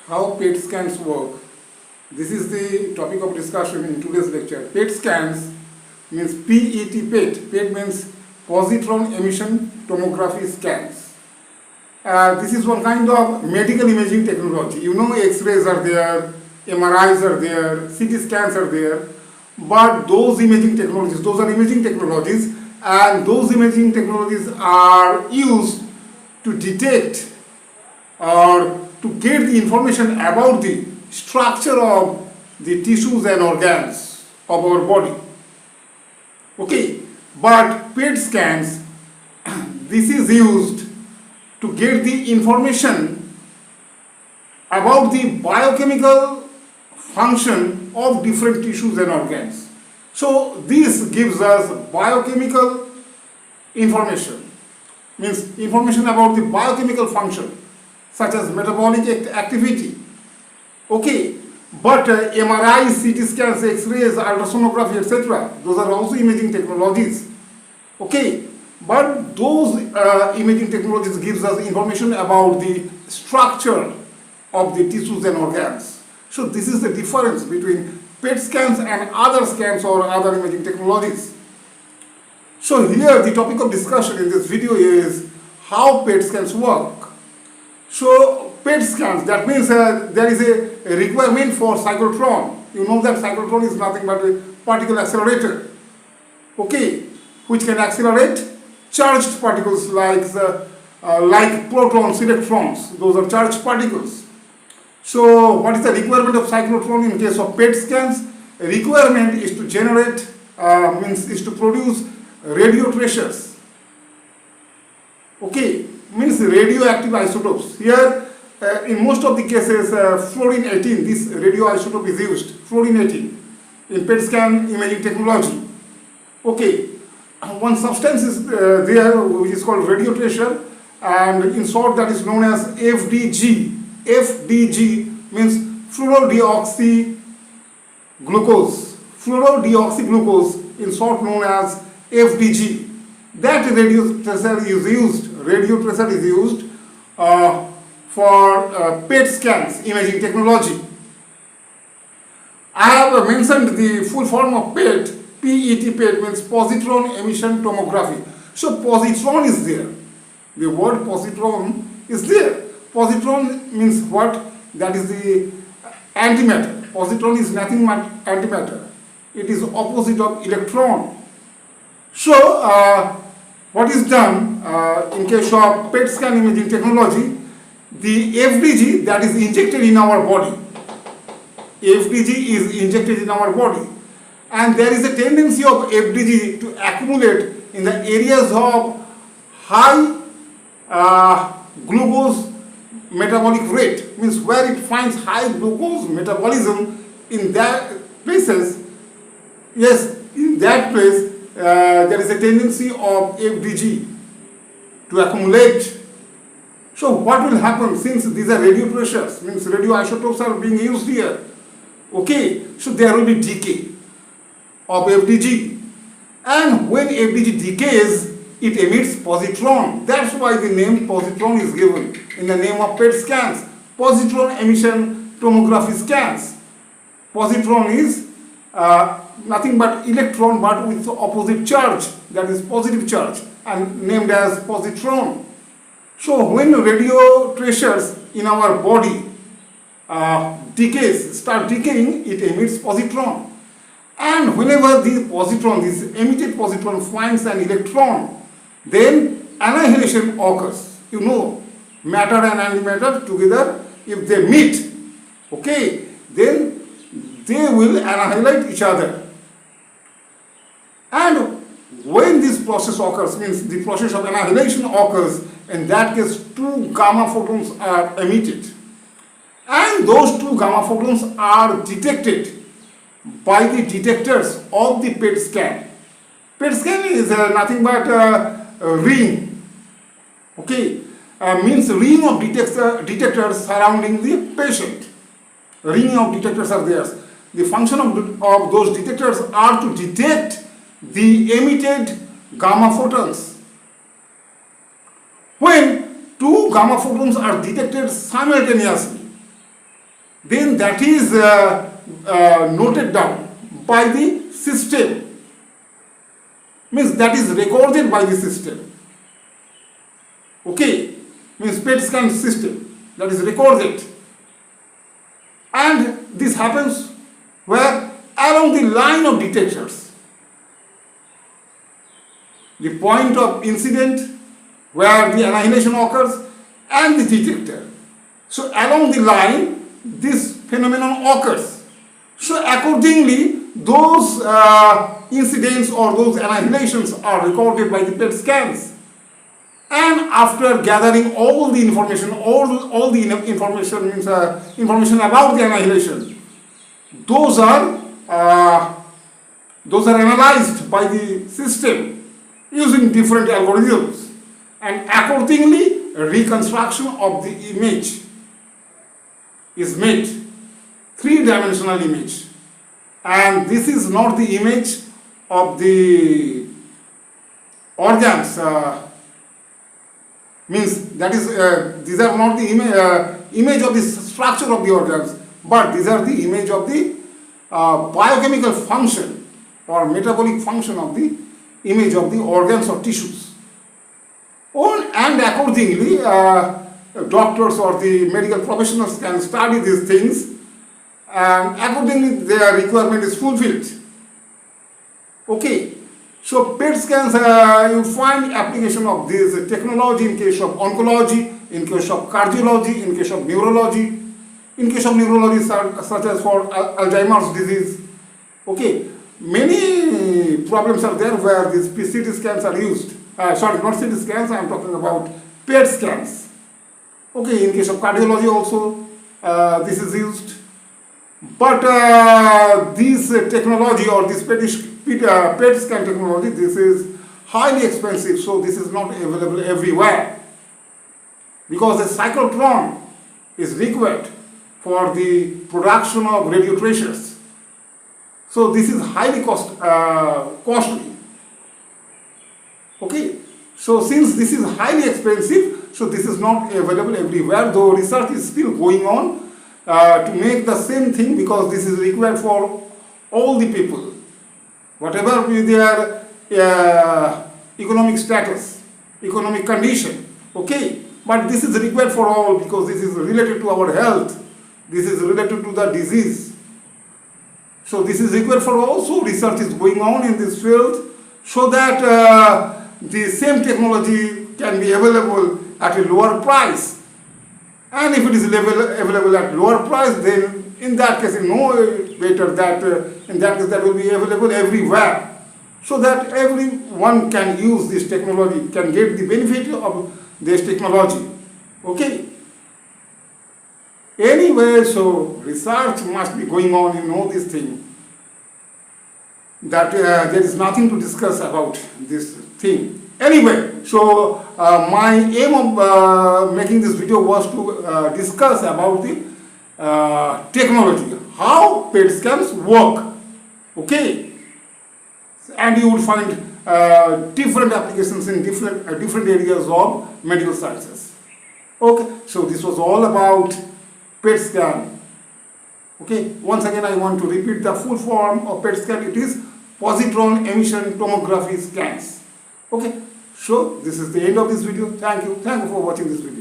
how PET scans work. This is the topic of discussion in today's lecture. PET scans means PET, PET. PET means Positron Emission Tomography scans. This is one kind of medical imaging technology. You know, X-rays are there, MRIs are there, CT scans are there, but those imaging technologies, those are imaging technologies, and those imaging technologies are used to detect or to get the information about the structure of the tissues and organs of our body. Okay, but PET scans, this is used to get the information about the biochemical function of different tissues and organs. So this gives us biochemical information, means information about the biochemical function such as metabolic activity. Okay, but MRI, CT scans, X-rays, ultrasonography, etc., those are also imaging technologies. Okay, but those imaging technologies gives us information about the structure of the tissues and organs. So this is the difference between PET scans and other scans or other imaging technologies. So here the topic of discussion in this video is how PET scans work. So PET scans, that means there is a requirement for cyclotron. You know that cyclotron is nothing but a particle accelerator, okay, which can accelerate charged particles like protons, electrons. Those are charged particles. So what is the requirement of cyclotron in case of PET scans? A requirement is to generate, is to produce radiotracers. Okay, means radioactive isotopes. Here, in most of the cases, fluorine-18, this radioisotope is used, fluorine-18, in PET scan imaging technology. Okay, one substance is there which is called radiotracer, and in short that is known as FDG. FDG means fluorodeoxyglucose. Fluorodeoxyglucose, in short known as FDG. That radiotracer is used for PET scans, imaging technology. I have mentioned the full form of PET. PET means Positron Emission Tomography. So positron is there. The word positron is there. Positron means what? That is the antimatter. Positron is nothing but antimatter. It is opposite of electron. So what is done in case of PET scan imaging technology? The FDG that is injected in our body. FDG is injected in our body, and there is a tendency of FDG to accumulate in the areas of high glucose metabolic rate, means where it finds high glucose metabolism in that places. Yes, in that place there is a tendency of FDG to accumulate. So what will happen, since these are radiotracers, means radioisotopes are being used here, okay, so there will be decay of FDG, and when FDG decays, it emits positron. That's why the name positron is given in the name of PET scans, positron emission tomography scans. Positron is nothing but electron, but with opposite charge, that is positive charge, and named as positron. So when radio tracers in our body start decaying, it emits positron. And whenever the positron, this emitted positron, finds an electron, then annihilation occurs. You know, matter and antimatter together, if they meet, okay, then they will annihilate each other. And when this process occurs, means the process of annihilation occurs, in that case two gamma photons are emitted, and those two gamma photons are detected by the detectors of the PET scan. PET scan is nothing but a ring, okay, means ring of detectors surrounding the patient. Ring of detectors are there. The function of those detectors are to detect the emitted gamma photons. When two gamma photons are detected simultaneously, then that is noted down by the system. Means that is recorded by the system. Okay, means PET scan system that is recorded. And this happens where along the line of detectors, the point of incident where the annihilation occurs and the detector. So along the line, this phenomenon occurs. So accordingly, those incidents or those annihilations are recorded by the PET scans. And after gathering all the information, all the information means information about the annihilation, those are analyzed by the system using different algorithms, and accordingly a reconstruction of the image is made, three-dimensional image. And this is not the image of the organs, means that is these are not the image of the structure of the organs, but these are the image of the biochemical function or metabolic function of the image of the organs or tissues. And accordingly, doctors or the medical professionals can study these things, and accordingly their requirement is fulfilled. Okay, so PET scans, you find application of this technology in case of oncology, in case of cardiology, in case of neurology, in case of neurology such as for Alzheimer's disease. Okay, many problems are there where these CT scans are used. Sorry, not CT scans, I am talking about PET scans. Okay, in case of cardiology also this is used. But this technology or this PET scan technology, this is highly expensive, so this is not available everywhere, because a cyclotron is required for the production of radiotracers. So this is highly costly. Okay, so since this is highly expensive, so this is not available everywhere, though research is still going on to make the same thing, because this is required for all the people, whatever be their economic status, economic condition. Okay, but this is required for all, because this is related to our health, this is related to the disease. So this is required for all. So research is going on in this field, so that the same technology can be available at a lower price. And if it is available at lower price, then in that case, no better that in that case that will be available everywhere, so that everyone can use this technology, can get the benefit of this technology. Okay. Anyway, so research must be going on in all these things. That there is nothing to discuss about this thing. Anyway, so my aim of making this video was to discuss about the technology, how PET scans work. Okay, and you will find different applications in different areas of medical sciences. Okay, so this was all about PET scan. Okay, once again I want to repeat the full form of PET scan. It is Positron Emission Tomography scans. Okay, so this is the end of this video. Thank you for watching this video.